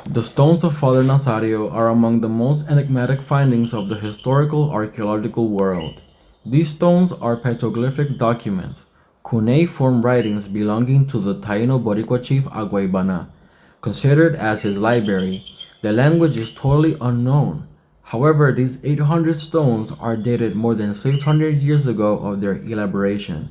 The stones of Father Nazario are among the most enigmatic findings of the historical archaeological world. These stones are petroglyphic documents, cuneiform writings belonging to the Taino Boricua chief Agwaibana, considered as his library. The language is totally unknown. However, these 800 stones are dated more than 600 years ago of their elaboration.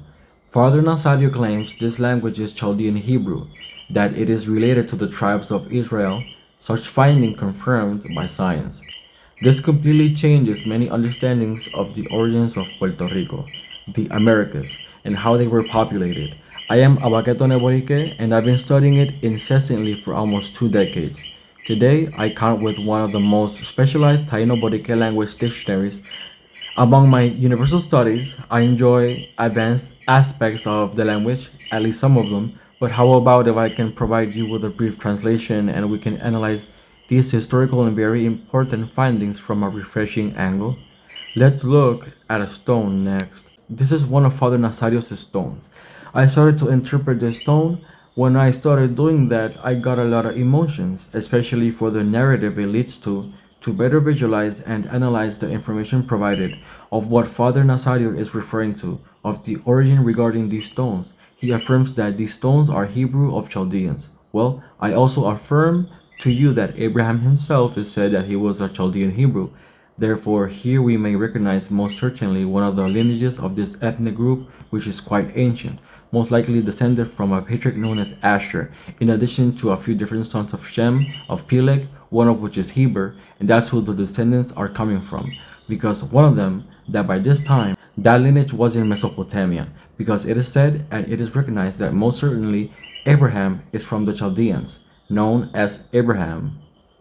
Father Nazario claims this language is Chaldean Hebrew, that it is related to the tribes of Israel, such finding confirmed by science. This completely changes many understandings of the origins of Puerto Rico, the Americas, and how they were populated. I am ABAKETONEBORIKEJ, and I've been studying it incessantly for almost 2 decades. Today, I count with one of the most specialized Taino Boricua language dictionaries. Among my universal studies, I enjoy advanced aspects of the language, at least some of them, but how about if I can provide you with a brief translation and we can analyze these historical and very important findings from a refreshing angle? Let's look at a stone next. This is one of Father Nazario's stones. I started to interpret this stone. When I started doing that, I got a lot of emotions, especially for the narrative it leads to better visualize and analyze the information provided of what Father Nazario is referring to, of the origin regarding these stones. He affirms that these stones are Hebrew of Chaldeans. Well, I also affirm to you that Abraham himself is said that he was a Chaldean Hebrew. Therefore, here we may recognize most certainly one of the lineages of this ethnic group, which is quite ancient, most likely descended from a patriarch known as Asher, in addition to a few different sons of Shem, of Peleg, one of which is Heber, and that's who the descendants are coming from, because one of them, that by this time, that lineage was in Mesopotamia, because it is said and it is recognized that most certainly Abraham is from the Chaldeans, known as Abraham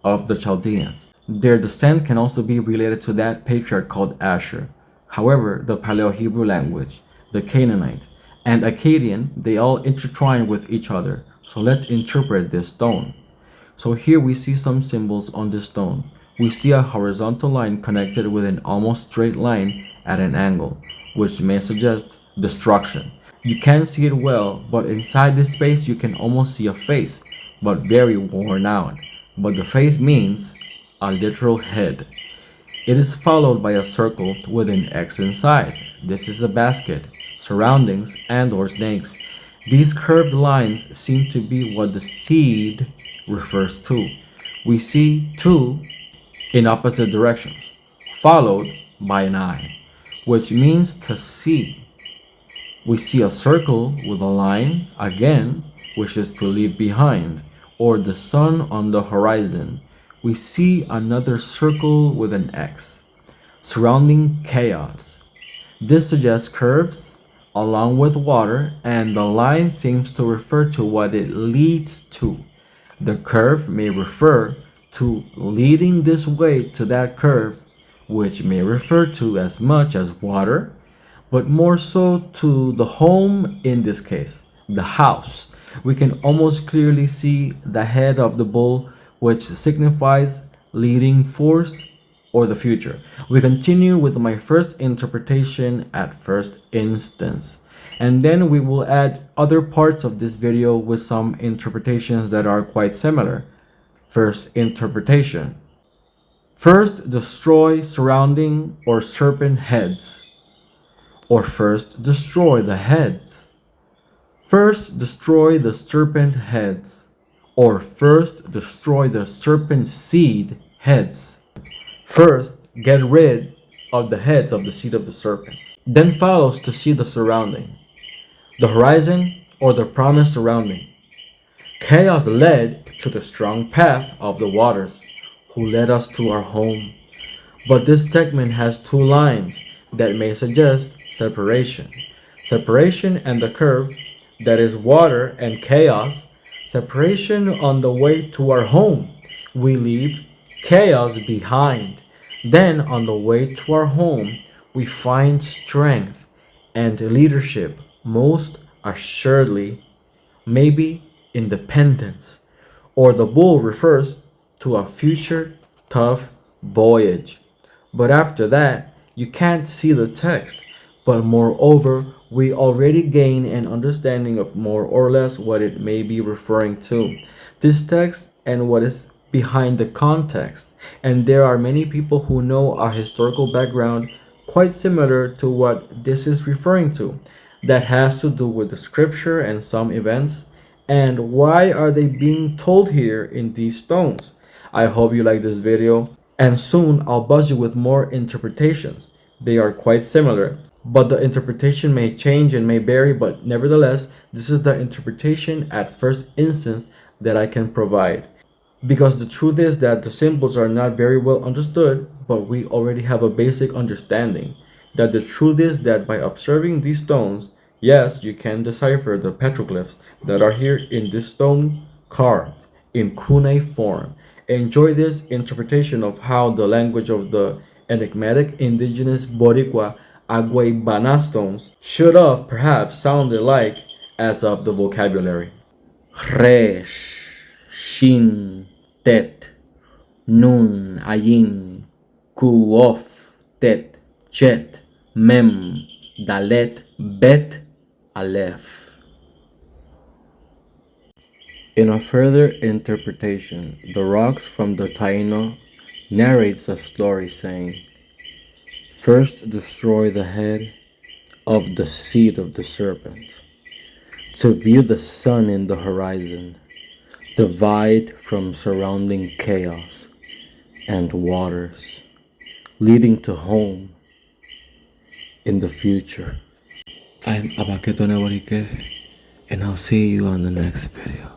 of the Chaldeans. Their descent can also be related to that patriarch called Asher. However, the Paleo-Hebrew language, the Canaanite, and Akkadian, they all intertwine with each other. So let's interpret this stone. So here we see some symbols on this stone. We see a horizontal line connected with an almost straight line at an angle, which may suggest destruction. You can't see it well, but inside this space you can almost see a face, but very worn out. But the face means a literal head. It is followed by a circle with an X inside. This is a basket, surroundings, and or snakes. These curved lines seem to be what the seed refers to. We see two in opposite directions, followed by an eye, which means to see. We see a circle with a line, again, which is to leave behind, or the sun on the horizon. We see another circle with an X, surrounding chaos. This suggests curves along with water, and the line seems to refer to what it leads to. The curve may refer to leading this way to that curve, which may refer to as much as water, but more so to the home in this case, the house. We can almost clearly see the head of the bull, which signifies leading force or the future. We continue with my first interpretation at first instance, and then we will add other parts of this video with some interpretations that are quite similar. First interpretation. First, destroy surrounding or serpent heads, or first destroy the heads. First destroy the serpent heads, or first destroy the serpent seed heads. First, get rid of the heads of the seed of the serpent. Then follows to see the surrounding, the horizon or the promised surrounding. Chaos led to the strong path of the waters, who led us to our home. But this segment has two lines that may suggest separation. Separation and the curve, that is water and chaos. Separation on the way to our home. We leave chaos behind. Then on the way to our home, we find strength and leadership, most assuredly, maybe independence. Or the bull refers to a future tough voyage. But after that, you can't see the text. But moreover, we already gain an understanding of more or less what it may be referring to. This text and what is behind the context, and there are many people who know a historical background quite similar to what this is referring to, that has to do with the scripture and some events. And why are they being told here in these stones? I hope you like this video, and soon I'll buzz you with more interpretations. They are quite similar, but the interpretation may change and may vary, but nevertheless, this is the interpretation at first instance that I can provide. Because the truth is that the symbols are not very well understood, but we already have a basic understanding. That the truth is that by observing these stones, yes, you can decipher the petroglyphs that are here in this stone carved in cuneiform. Enjoy this interpretation of how the language of the enigmatic indigenous Boricua Agüeybana stones should have perhaps sounded like as of the vocabulary. Resh, Shin, Tet, Nun, Ayin, Kuof, Tet, Chet, Mem, Dalet, Bet, Aleph. In a further interpretation, the rocks from the Taino narrates a story saying, first destroy the head of the seed of the serpent, to view the sun in the horizon, divide from surrounding chaos and waters, leading to home in the future. I'm ABAKETONEBORIKEJ, and I'll see you on the next video.